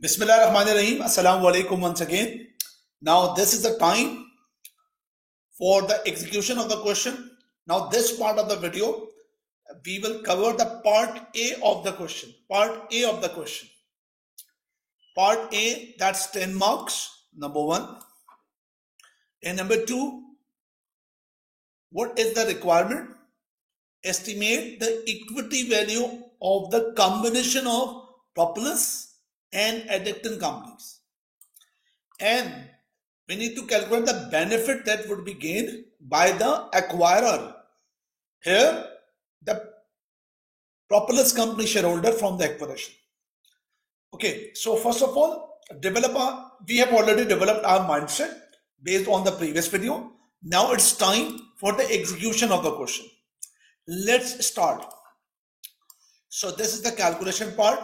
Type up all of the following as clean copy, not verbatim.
Bismillahirrahmanirrahim. Assalamu alaikum once again. Now this is the time for the execution of the question. Now this part of the video, we will cover the part A of the question. Part A of the question. Part A, that's 10 marks, number one. And number two, what is the requirement? Estimate the equity value of the combination of Propleis and addicting companies. And we need to calculate the benefit that would be gained by the acquirer. Here, the Propleis company shareholder from the acquisition. Okay, so first of all, we have already developed our mindset based on the previous video. Now it's time for the execution of the question. Let's start. So this is the calculation part.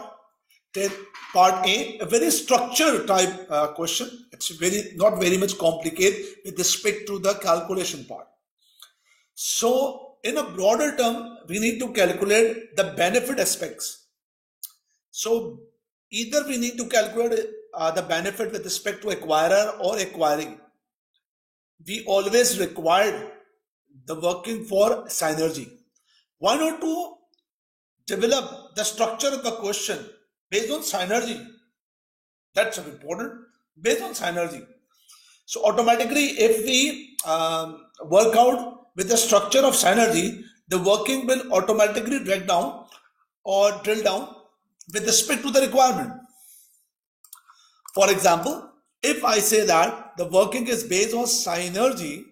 Part A, a very structured type question. It's not very much complicated with respect to the calculation part. So in a broader term, we need to calculate the benefit aspects. So either we need to calculate the benefit with respect to acquirer or acquiring. We always require the working for synergy. Why not to develop the structure of the question based on synergy? That's important. Based on synergy. So automatically, if we work out with the structure of synergy, the working will automatically drag down or drill down with respect to the requirement. For example, if I say that the working is based on synergy,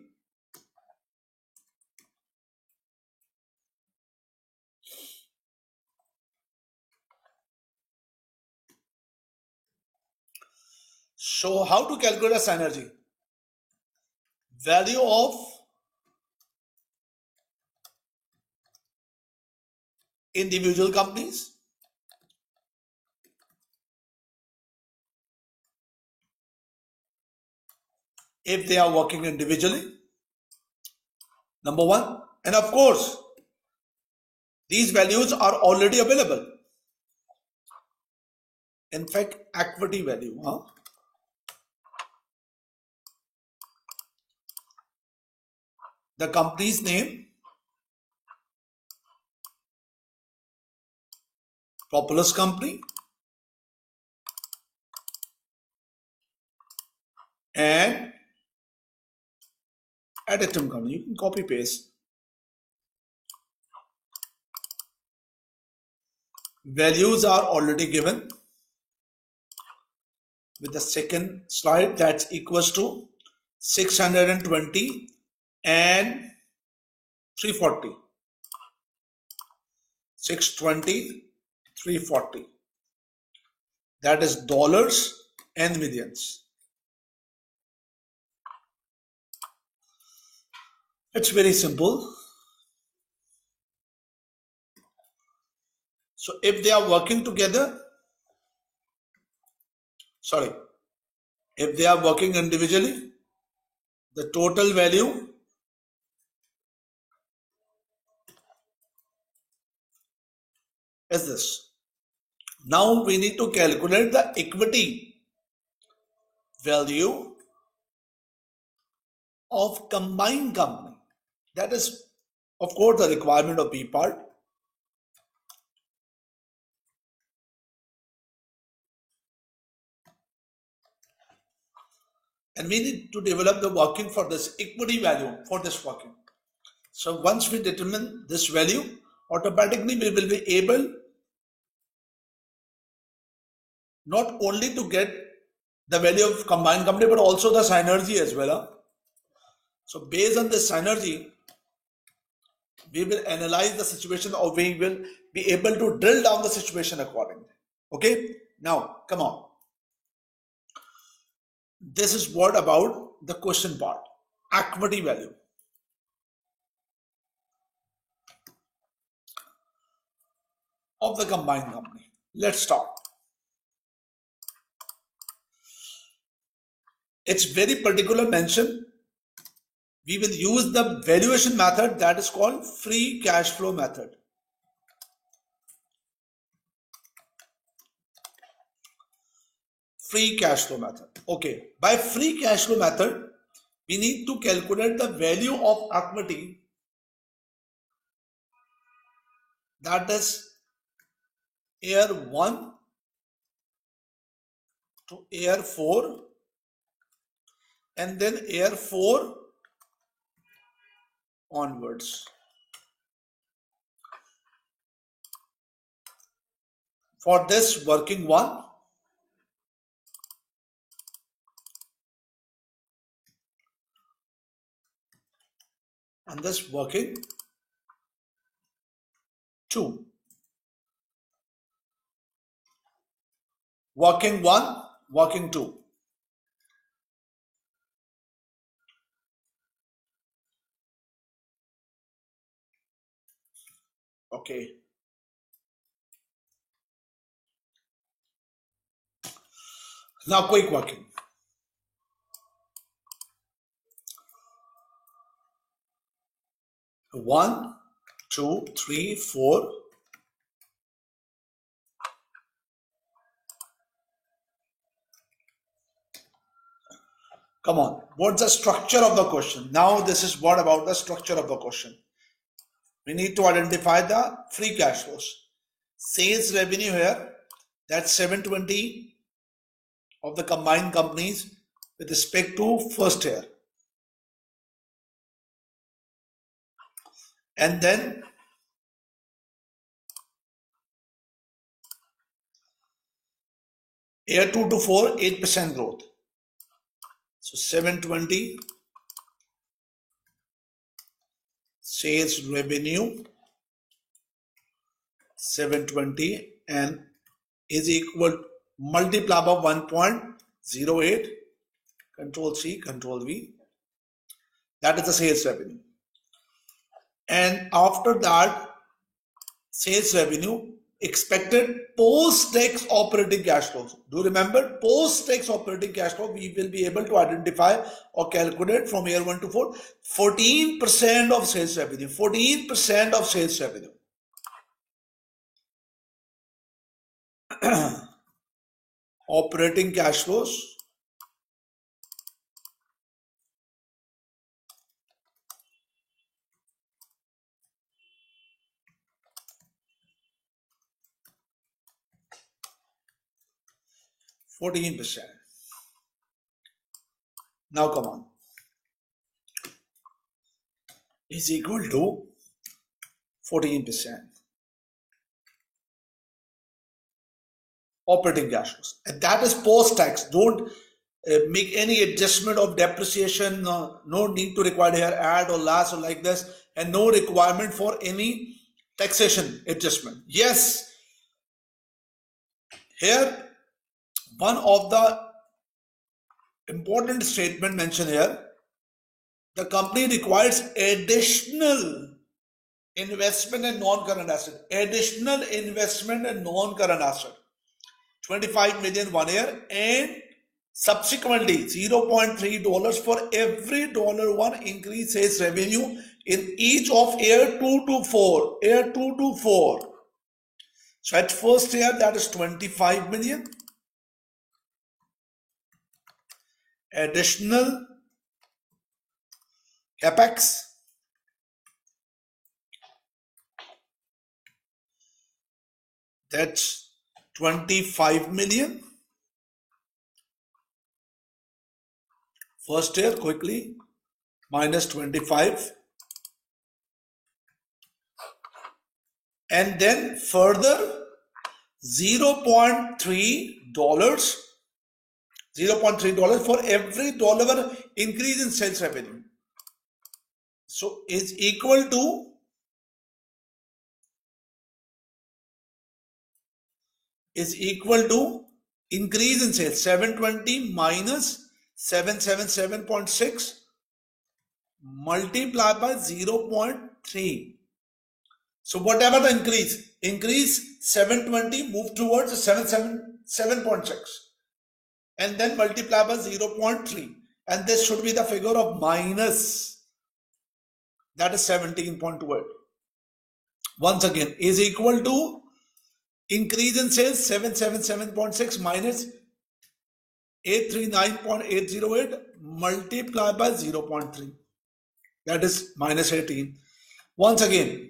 so how to calculate a synergy? Value of individual companies if they are working individually, number one. And of course, these values are already available. In fact, equity value. The company's name, Propleis company, and addicting company. You can copy paste. Values are already given with the second slide, that's equals to 620 and 340. 620, 340. That is dollars and millions. It's very simple. So if they are working together, if they are working individually, the total value is this. Now we need to calculate the equity value of combined company. That is, of course, the requirement of B part. And we need to develop the working for this equity value for this working. So once we determine this value, automatically we will be able not only to get the value of combined company, but also the synergy as well. So based on this synergy, we will analyze the situation, or we will be able to drill down the situation accordingly. Okay, now come on. This is what about the question part, equity value. Of the combined company. Let's start. It's very particular mention. We will use the valuation method that is called free cash flow method. free cash flow method. Okay, by free cash flow method, we need to calculate the value of equity, that is year 1 to year 4 and then year 4 onwards. For this working 1, and this working 2. Working 1, working 2. Okay. Now quick working. 1, 2, 3, 4. Come on. What's the structure of the question? Now this is what about the structure of the question. We need to identify the free cash flows. Sales revenue here, that's 720 of the combined companies with respect to first year. And then year 2 to 4, 8% growth. So 720 sales revenue, 720 and is equal multiply by 1.08, Control C, Control V. That is the sales revenue. And after that, sales revenue, expected post-tax operating cash flows. Do you remember? Post-tax operating cash flow, we will be able to identify or calculate from year 1 to 4, 14% of sales revenue. 14% of sales revenue. Operating cash flows. %. Now come on. Is equal to 14%. Operating cash flows. And that is post-tax. Don't make any adjustment of depreciation. No need to require here add or less or like this. And no requirement for any taxation adjustment. Yes. Here, one of the important statement mentioned here, the company requires additional investment in non-current asset. Additional investment in non-current asset. 25 million 1 year and subsequently $0.3 for every $1 increase sales revenue in each of year 2 to 4. Year 2 to 4. So at first year that is 25 million. Additional capex, that's 25 million. First year quickly minus 25 and then further $0.3 for every $1 increase in sales revenue. So is equal to increase in sales 720 minus 777.6 multiplied by 0.3. So whatever the increase 720 move towards 777.6 and then multiply by 0.3 and this should be the figure of minus, that is 17.28. Once again is equal to increase in sales 777.6 minus 839.808 multiplied by 0.3. That is minus 18. Once again,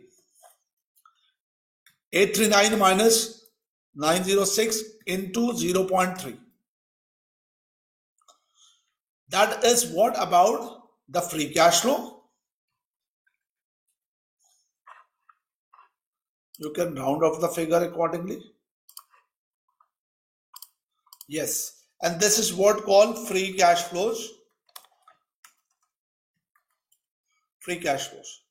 839 minus 906 into 0.3. That is what about the free cash flow? You can round off the figure accordingly. Yes. And this is what called free cash flows. Free cash flows.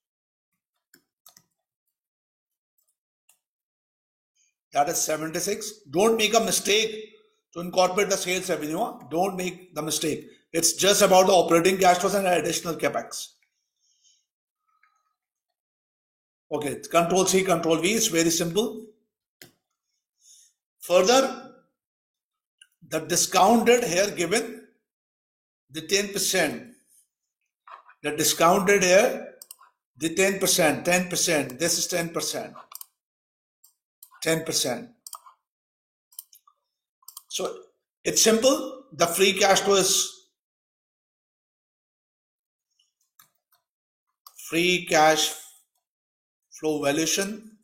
That is 76. Don't make a mistake to incorporate the sales revenue. Don't make the mistake. It's just about the operating cash flows and additional capex. Okay, Control C, Control V. It's very simple. Further, the discount rate here given, the 10%. The discount rate here, the 10%, 10%. This is 10%. 10%. So it's simple. The free cash flow is free cash flow valuation.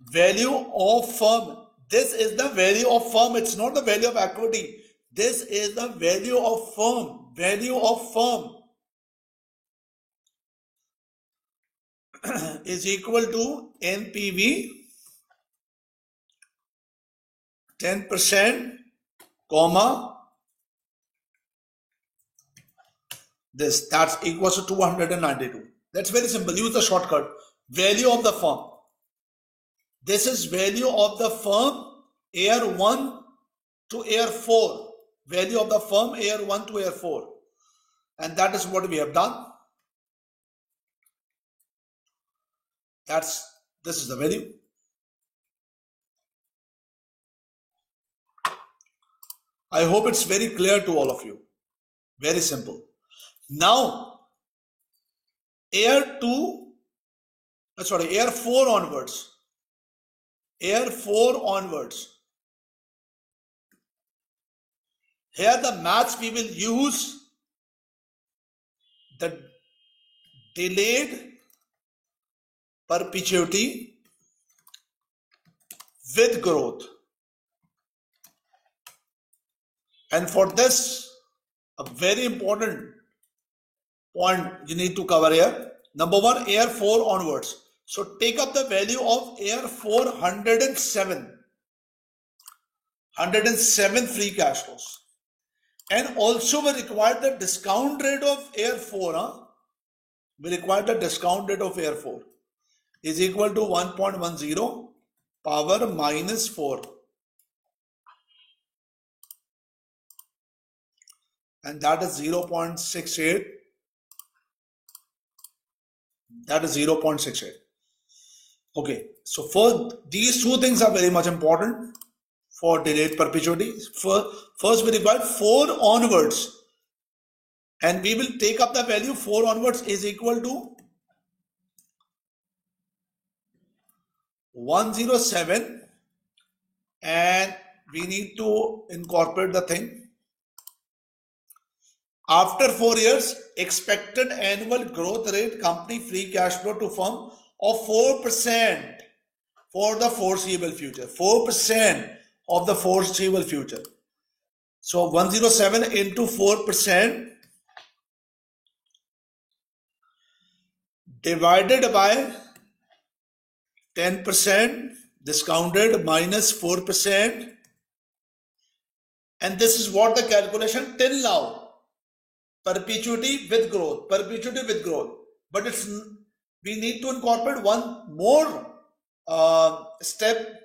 Value of firm. This is the value of firm. It's not the value of equity. This is the value of firm. Value of firm is equal to NPV 10%, comma, this. That's equals to 292. That's very simple. Use the shortcut. Value of the firm. This is value of the firm year 1 to year 4. Value of the firm year 1 to year 4. And that is what we have done. This is the value. I hope it's very clear to all of you. Very simple. Now, year 4 onwards. Year 4 onwards. Here the maths we will use the delayed perpetuity with growth. And for this, a very important point you need to cover here. Number 1, year 4 onwards. So take up the value of year 4, 107. 107 free cash flows. And also we require the discount rate of year 4. We require the discount rate of year 4 is equal to 1.10 power minus 4. And that is 0.68. That is 0.68. Okay, so for these two things are very much important for delayed perpetuity. First we require 4 onwards. And we will take up the value 4 onwards is equal to 107. And we need to incorporate the thing. After 4 years, expected annual growth rate company free cash flow to firm of 4% for the foreseeable future. 4% of the foreseeable future. So 107 into 4% divided by 10% discounted minus 4%. And this is what the calculation till now. Perpetuity with growth, perpetuity with growth. But we need to incorporate one more step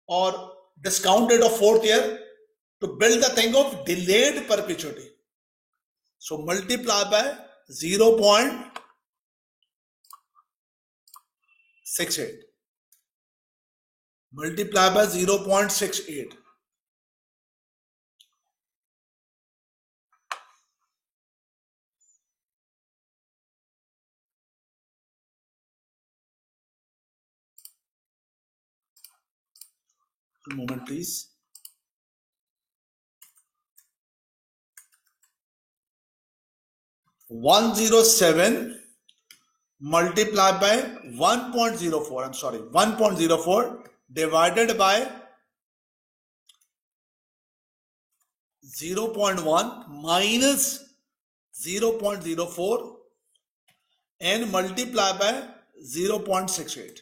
or discount rate of 4th year to build the thing of delayed perpetuity. So multiply by 0.68. Multiply by 0.68. A moment, please. 107 multiplied by 1.04, I'm sorry, 1.04 divided by 0.1 minus 0.04 and multiply by 0.68.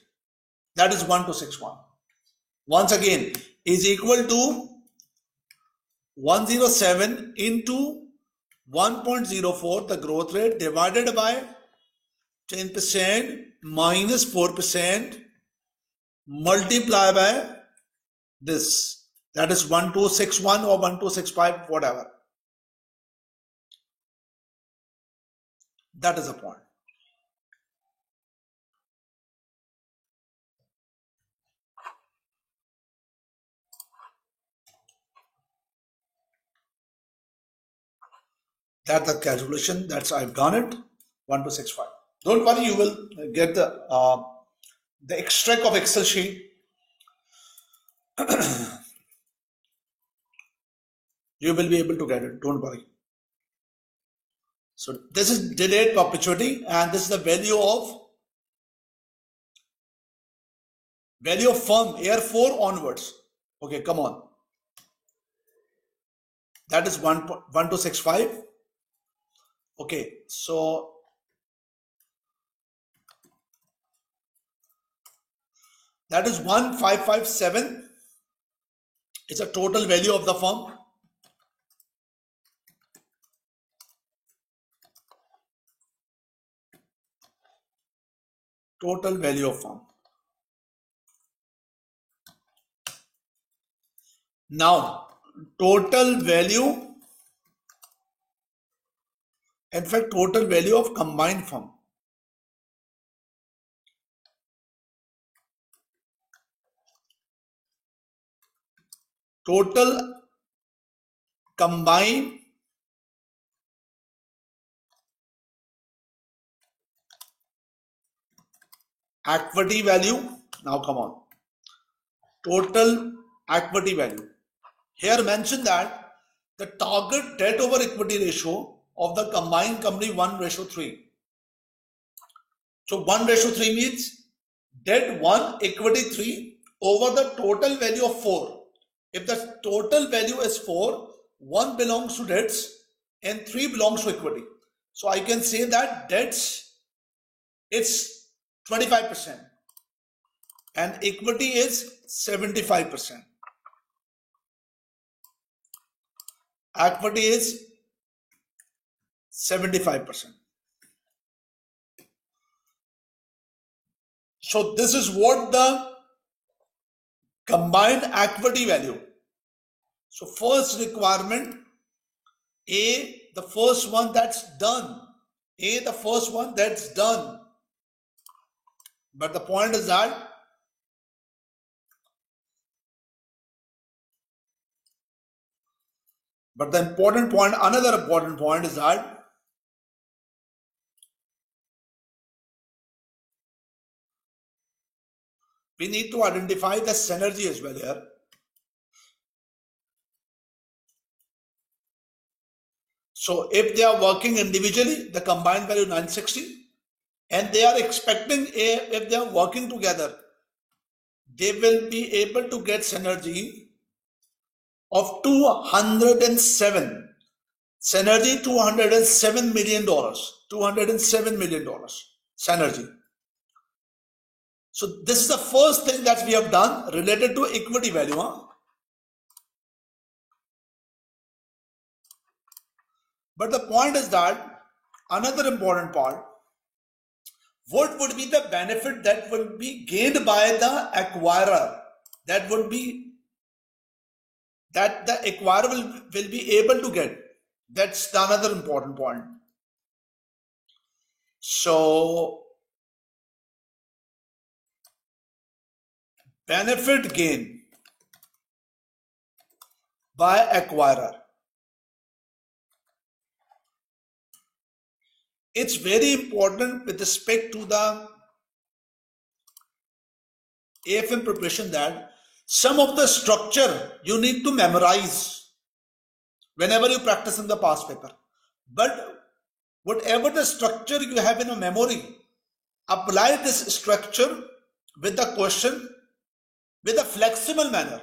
That is 1261. Once again, is equal to 107 into 1.04, the growth rate, divided by 10% minus 4%, multiply by this. That is 1261 or 1265, whatever. That is the point. That's the calculation. That's I've done it. 1265. Don't worry, you will get the extract of Excel sheet. You will be able to get it. Don't worry. So this is delayed perpetuity, and this is the value of firm year 4 onwards. Okay, come on. That is 1265. Okay, so that is 1557. It's a total value of the firm. Total value of firm. Now, total value, in fact, total value of combined firm. Total combined equity value. Now come on. Total equity value. Here mention that the target debt over equity ratio of the combined company 1:3. So 1:3 means debt 1, equity 3 over the total value of 4. If the total value is 4, 1 belongs to debts and 3 belongs to equity. So I can say that debts, it's 25% and equity is 75%. Equity is 75%. So this is what the combined equity value. So first requirement, A, the first one that's done. A, the first one that's done. But the point is that another important point is that we need to identify the synergy as well here. So if they are working individually, the combined value 960, and they are expecting if they are working together, they will be able to get synergy of 207. Synergy $207 million. $207 million synergy. So this is the first thing that we have done related to equity value. But the point is that another important part, what would be the benefit that will be gained by the acquirer? That would be that the acquirer will be able to get. That's the another important point. So benefit gain by acquirer. It's very important with respect to the AFM preparation that some of the structure you need to memorize whenever you practice in the past paper. But whatever the structure you have in a memory, apply this structure with the question with a flexible manner.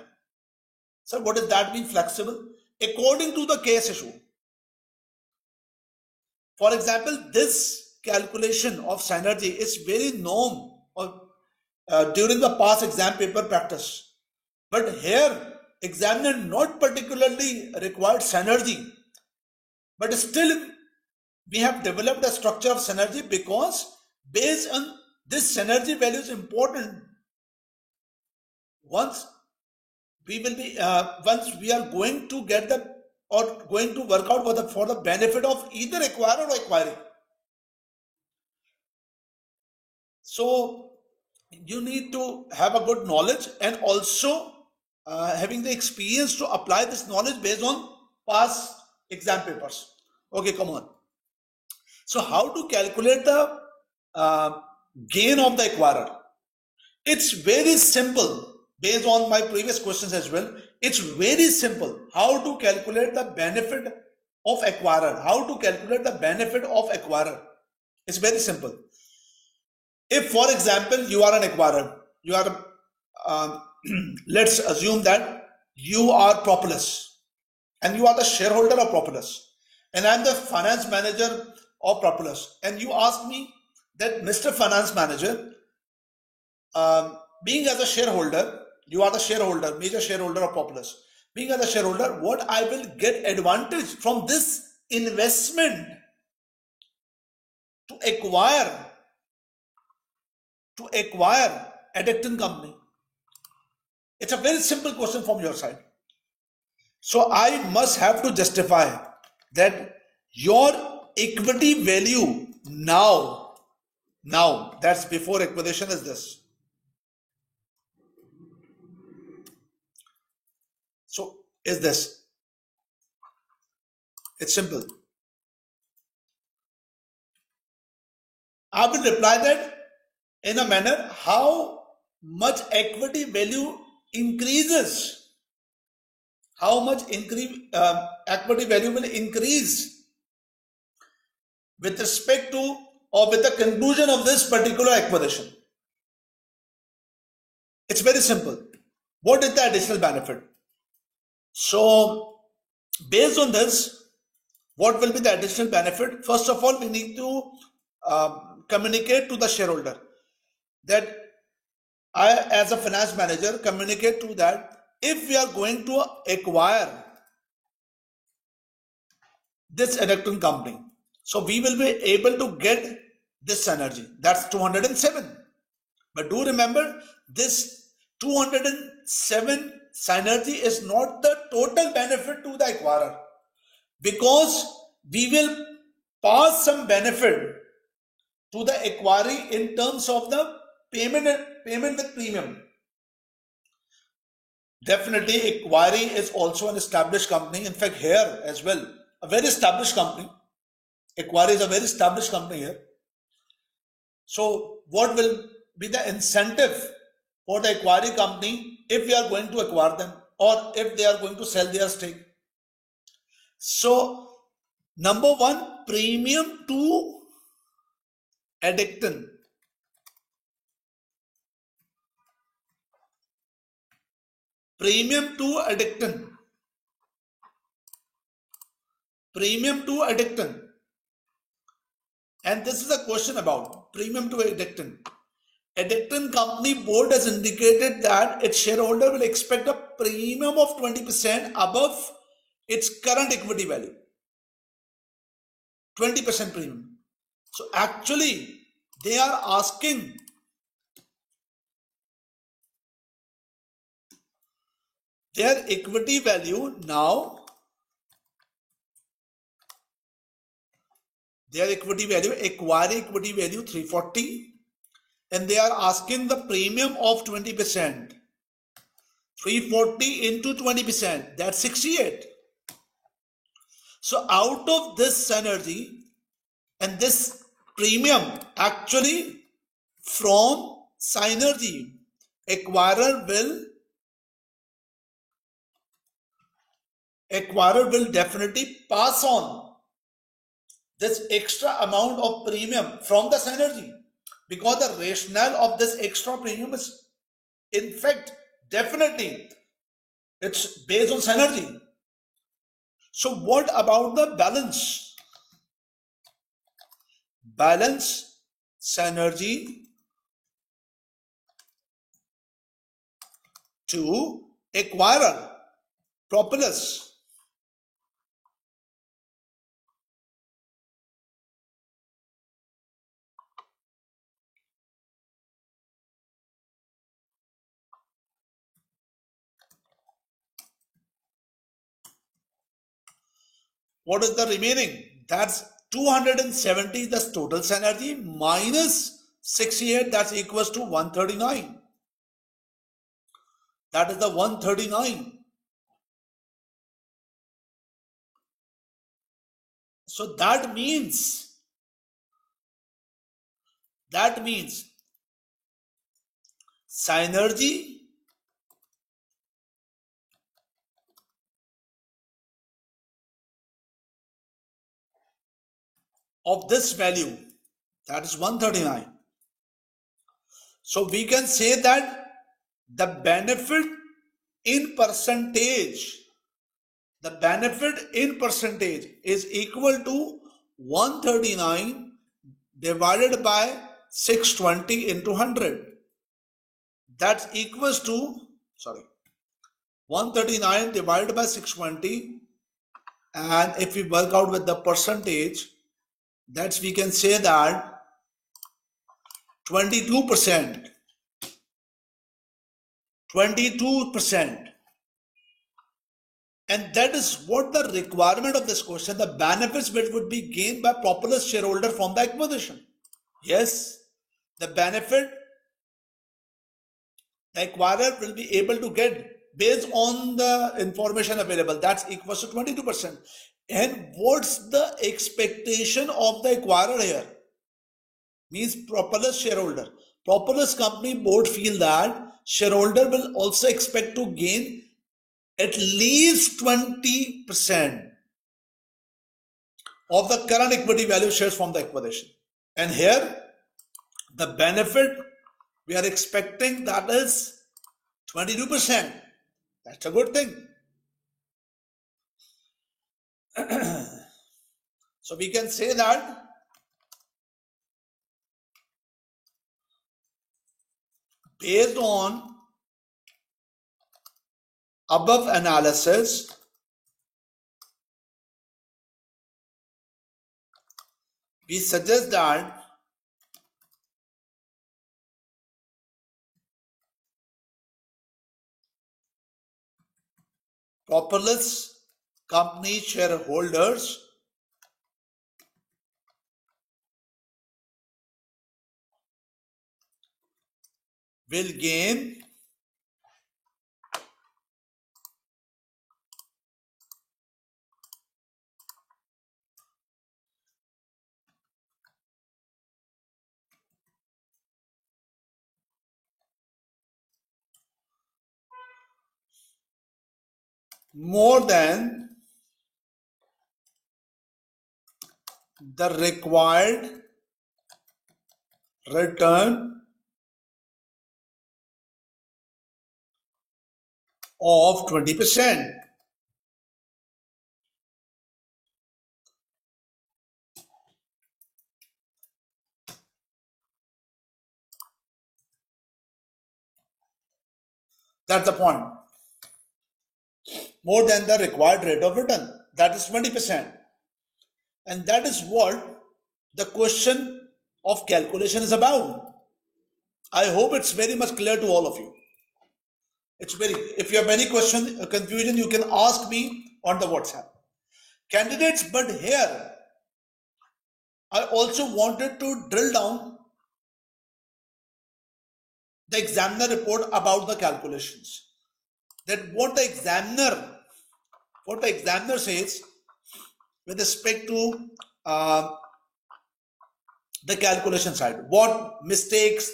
So what does that mean, flexible? According to the case issue. For example, this calculation of synergy is very known during the past exam paper practice. But here, examiner not particularly required synergy, but still we have developed a structure of synergy because based on this synergy value is important. Once we are going to get the or going to work out for the benefit of either acquirer or acquiring. So you need to have a good knowledge and also having the experience to apply this knowledge based on past exam papers. Okay, come on. So how to calculate the gain of the acquirer? It's very simple. Based on my previous questions as well, it's very simple. How to calculate the benefit of acquirer? How to calculate the benefit of acquirer? It's very simple. If, for example, you are an acquirer, you are, let's assume that you are Propleis and you are the shareholder of Propleis, and I'm the finance manager of Propleis, and you ask me that, Mr. Finance Manager, being as a shareholder, you are the shareholder, major shareholder of Propleis. Being as a shareholder, what I will get advantage from this investment to acquire Addicton company? It's a very simple question from your side. So I must have to justify that your equity value now, that's before acquisition, is this. So is this. It's simple. I will reply that in a manner how much equity value increases. How much equity value will increase with respect to or with the conclusion of this particular acquisition. It's very simple. What is the additional benefit? So based on this, what will be the additional benefit? First of all, we need to communicate to the shareholder that I, as a finance manager, communicate to that if we are going to acquire this Addicton company, so we will be able to get this synergy. That's 207. But do remember, this 207 synergy is not the total benefit to the acquirer, because we will pass some benefit to the acquiring in terms of the payment with premium. Definitely, acquiring is also an established company. In fact, here as well, a very established company. Acquiring is a very established company here. So what will be the incentive for the acquiring company if we are going to acquire them or if they are going to sell their stake? So number one, premium to Addicton. Premium to Addicton. Premium to Addicton. And this is a question about premium to Addicton. Addicton company board has indicated that its shareholder will expect a premium of 20% above its current equity value. 20% premium. So actually, they are asking their equity value now. Their equity value, acquiring equity value 340, and they are asking the premium of 20%. 340 into 20%, that's 68. So out of this synergy and this premium, actually from synergy, acquirer will definitely pass on this extra amount of premium from the synergy, because the rationale of this extra premium is, in fact, definitely it's based on synergy. So what about the balance? Balance synergy to acquirer Propleis. What is the remaining? That's 270, that's total synergy, minus 68, that's equals to 139. That is the 139. So that means synergy of this value, that is 139. So we can say that the benefit in percentage, is equal to 139 divided by 620 into 100. That's equals to, 139 divided by 620, and if we work out with the percentage, that's, we can say that 22%. And that is what the requirement of this question, the benefits which would be gained by Propleis shareholder from the acquisition. Yes, the benefit the acquirer will be able to get based on the information available, that's equals to 22%. And what's the expectation of the acquirer here? Means Propleis shareholder. Propleis company board feel that shareholder will also expect to gain at least 20% of the current equity value shares from the acquisition. And here the benefit we are expecting, that is 22%. That's a good thing. So we can say that based on above analysis, we suggest that Propleis company shareholders will gain more than the required return of 20%. That's the point. More than the required rate of return, that is 20%. And that is what the question of calculation is about. I hope it's very much clear to all of you. If you have any question, confusion, you can ask me on the WhatsApp. Candidates, but here I also wanted to drill down the examiner report about the calculations. That what the examiner says with respect to the calculation side, what mistakes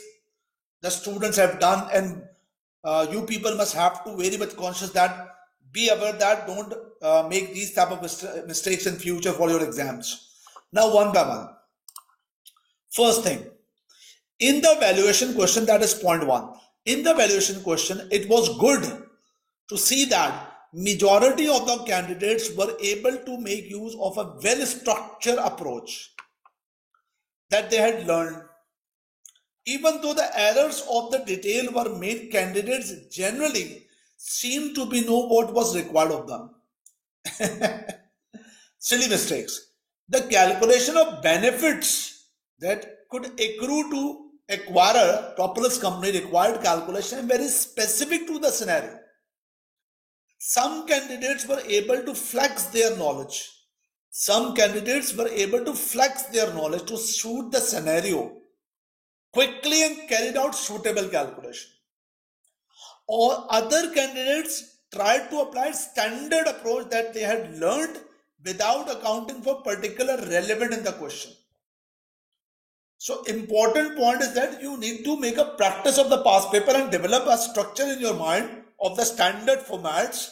the students have done, and you people must have to very much conscious that, be aware that don't make these type of mistakes in future for your exams. Now one by one. First thing, in the valuation question, that is point 1. In the valuation question, it was good to see that majority of the candidates were able to make use of a well-structured approach that they had learned. Even though the errors of the detail were made, candidates generally seemed to be know what was required of them. Silly mistakes. The calculation of benefits that could accrue to acquirer, Propleis company required calculation very specific to the scenario. Some candidates were able to flex their knowledge. Some candidates were able to flex their knowledge to suit the scenario quickly and carried out suitable calculation. Or other candidates tried to apply standard approach that they had learned without accounting for particular relevant in the question. So important point is that you need to make a practice of the past paper and develop a structure in your mind of the standard formats,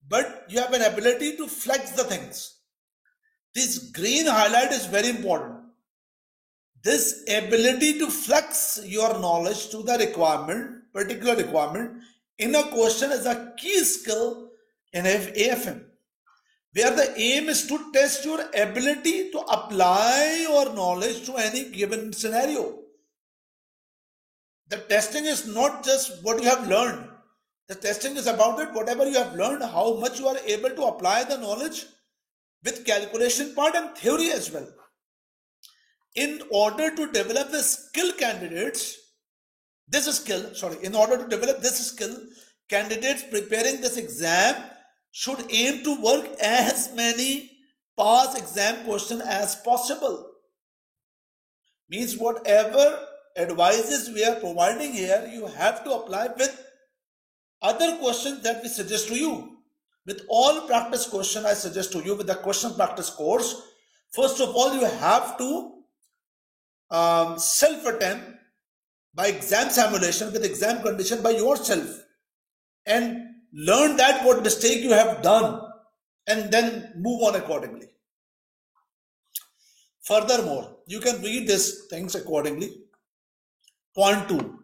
but you have an ability to flex the things. This green highlight is very important. This ability to flex your knowledge to the requirement, particular requirement in a question is a key skill in AFM, where the aim is to test your ability to apply your knowledge to any given scenario. The testing is not just what you have learned. The testing is about it, whatever you have learned, how much you are able to apply the knowledge with calculation part and theory as well. In order to develop the skill candidates, in order to develop this skill, candidates preparing this exam should aim to work as many past exam questions as possible. Means whatever advices we are providing here, you have to apply with other questions that we suggest to you. With all practice questions I suggest to you with the question practice course, first of all, you have to self-attempt by exam simulation with exam condition by yourself and learn that what mistake you have done and then move on accordingly. Furthermore, you can read these things accordingly. Point 2.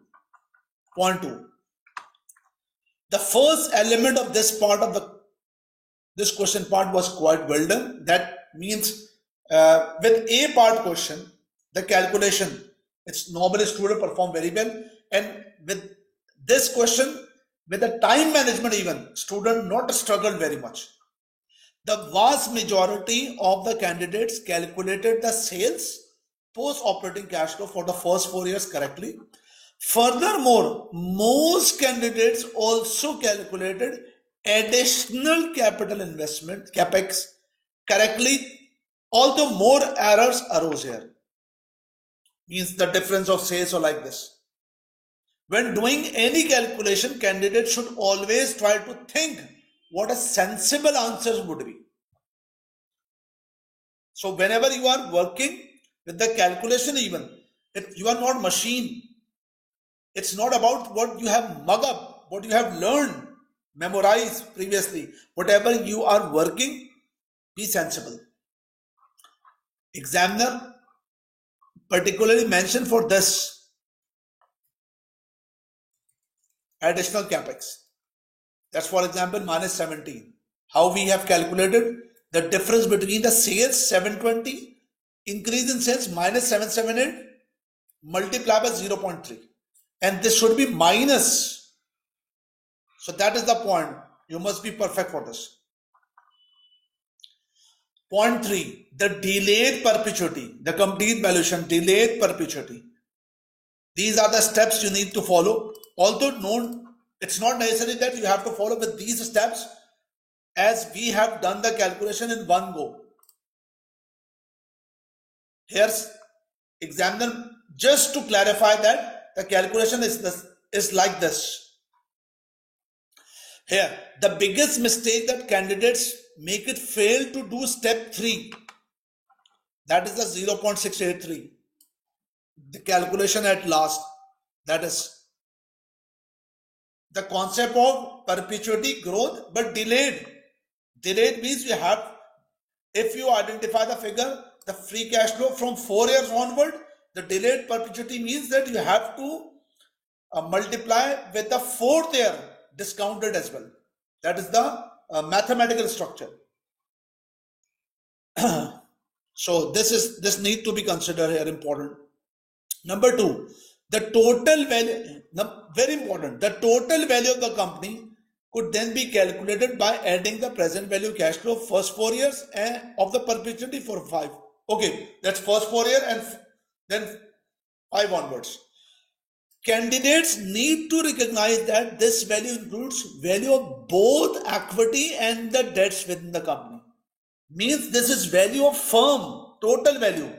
The first element of this part of this question part was quite well done. That means with A part question, the calculation, it's normally student perform very well, and with this question, with the time management even, student not struggled very much. The vast majority of the candidates calculated the sales post-operating cash flow for the first 4 years correctly. Furthermore, most candidates also calculated additional capital investment, capex, correctly, although more errors arose here. Means the difference of sales or like this. When doing any calculation, candidates should always try to think what a sensible answers would be. So whenever you are working with the calculation, even if you are not machine, it's not about what you have mug up, what you have learned, memorized previously. Whatever you are working, be sensible. Examiner particularly mentioned for this additional capex. That's for example minus 17. How we have calculated the difference between the sales 720, increase in sales minus 778, multiply by 0.3. And this should be minus. So that is the point. You must be perfect for this. Point 3, the delayed perpetuity, the complete valuation, delayed perpetuity. These are the steps you need to follow. Although it's not necessary that you have to follow with these steps, as we have done the calculation in one go. Here's examiner just to clarify that the calculation is like this. Here, the biggest mistake that candidates make it fail to do step 3. That is the 0.683. The calculation at last. That is the concept of perpetuity growth, but delayed. Delayed means you have, if you identify the figure the free cash flow from 4 years onward, the delayed perpetuity means that you have to multiply with the 4th year discounted as well. That is the mathematical structure. So this need to be considered here, important. Number 2, the total value, very important, the total value of the company could then be calculated by adding the present value cash flow first 4 years and of the perpetuity for 5. Okay, that's first 4 year and then 5 onwards. Candidates need to recognize that this value includes value of both equity and the debts within the company. Means this is value of firm, total value.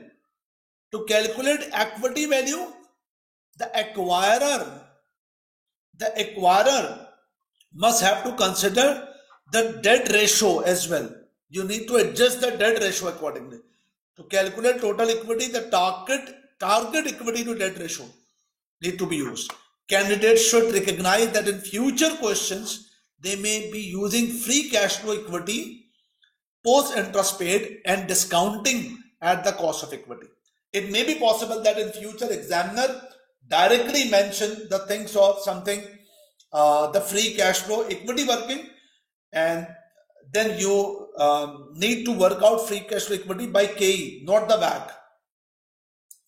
To calculate equity value, the acquirer must have to consider the debt ratio as well. You need to adjust the debt ratio accordingly. To calculate total equity, the target equity to debt ratio need to be used. Candidates should recognize that in future questions, they may be using free cash flow equity, post interest paid and discounting at the cost of equity. It may be possible that in future examiner directly mention the things of something, the free cash flow equity working, and then you need to work out free cash flow equity by KE, not the WACC.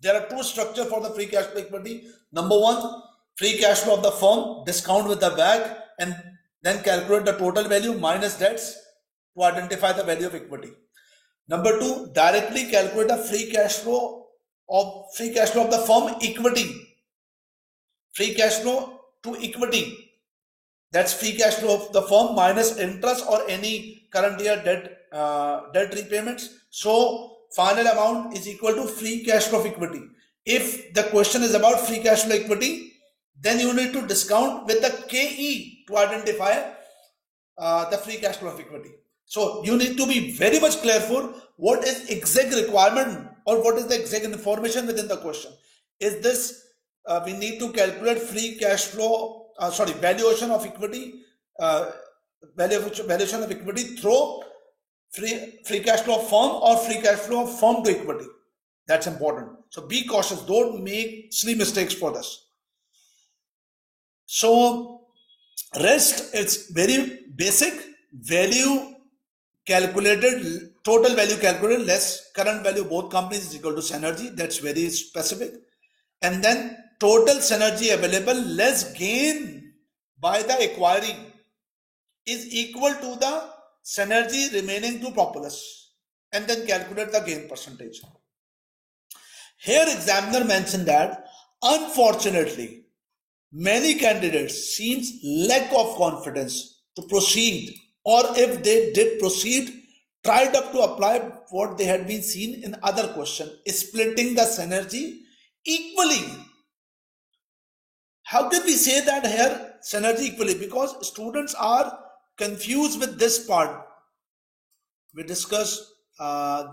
There are two structures for the free cash flow equity. Number 1, free cash flow of the firm, discount with the WACC, and then calculate the total value minus debts to identify the value of equity. Number 2, directly calculate the free cash flow of the firm equity. Free cash flow to equity. That's free cash flow of the firm minus interest or any current year debt repayments. So final amount is equal to free cash flow of equity. If the question is about free cash flow equity, then you need to discount with the KE to identify the free cash flow of equity. So you need to be very much careful what is exact requirement or what is the exact information within the question. Is this we need to calculate free cash flow, valuation of equity, valuation of equity through free cash flow of firm or free cash flow of firm to equity. That's important. So be cautious. Don't make silly mistakes for this. So rest, it's very basic. Value calculated, total value calculated less current value both companies is equal to synergy. That's very specific. And then total synergy available less gain by the acquiring is equal to the synergy remaining to Propleis, and then calculate the gain percentage. Here examiner mentioned that unfortunately many candidates seems lack of confidence to proceed, or if they did proceed, tried up to apply what they had been seen in other question, splitting the synergy equally. How can we say that here synergy equally? Because students are confused with this part. We discussed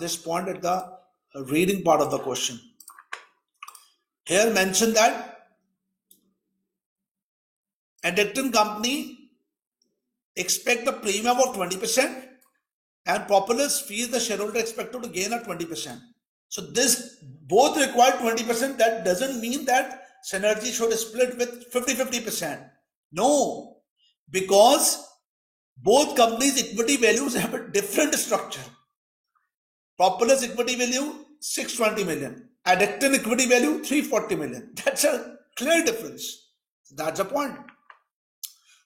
this point at the reading part of the question. Here mentioned that Addiction company expect a premium of 20% and Propleis fees the shareholder expected to gain at 20%. So this both require 20%. That doesn't mean that synergy should split with 50-50%. No, because both companies' equity values have a different structure. Propleis equity value 620 million. Addiction equity value 340 million. That's a clear difference. That's the point.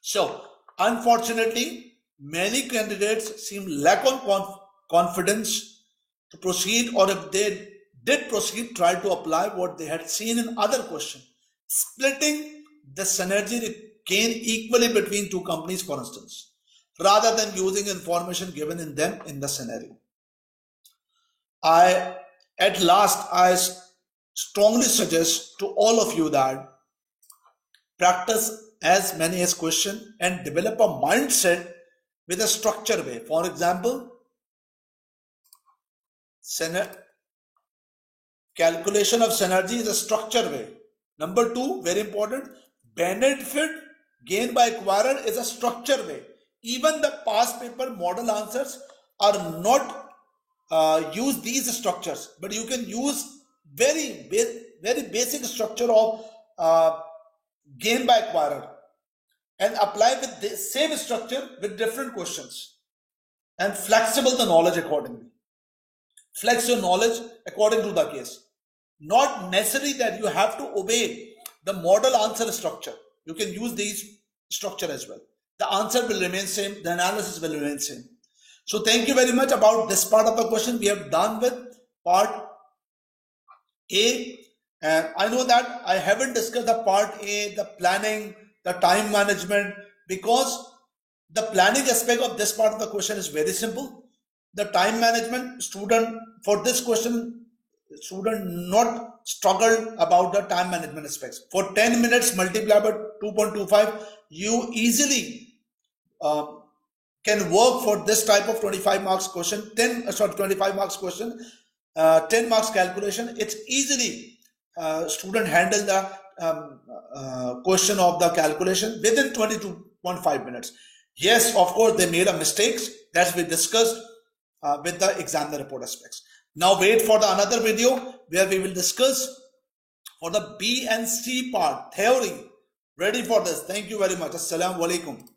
So, unfortunately, many candidates seem lack of confidence to proceed, or if they did proceed, try to apply what they had seen in other questions, splitting the synergy gain equally between two companies, for instance, rather than using information given in them in the scenario. At last, I strongly suggest to all of you that practice as many as question and develop a mindset with a structured way. For example, calculation of synergy is a structured way. Number 2, very important, benefit gained by acquirer is a structured way. Even the past paper model answers are not use these structures, but you can use very basic structure of gain by acquirer and apply with the same structure with different questions, and flexible the knowledge accordingly. Flex your knowledge according to the case. Not necessary that you have to obey the model answer structure. You can use these structure as well. The answer will remain same, the analysis will remain same. So thank you very much about this part of the question. We have done with part A, and I know that I haven't discussed the part A, the planning, the time management, because the planning aspect of this part of the question is very simple. The time management, student, for this question, student not struggled about the time management aspects. For 10 minutes multiplied by 2.25, you easily can work for this type of 25 marks question, 25 marks question, 10 marks calculation. It's easily student handle the question of the calculation within 22.5 minutes. Yes, of course, they made a mistakes that we discussed with the examiner report aspects. Now wait for the another video where we will discuss for the B and C part, theory. Ready for this. Thank you very much. Assalamu alaikum.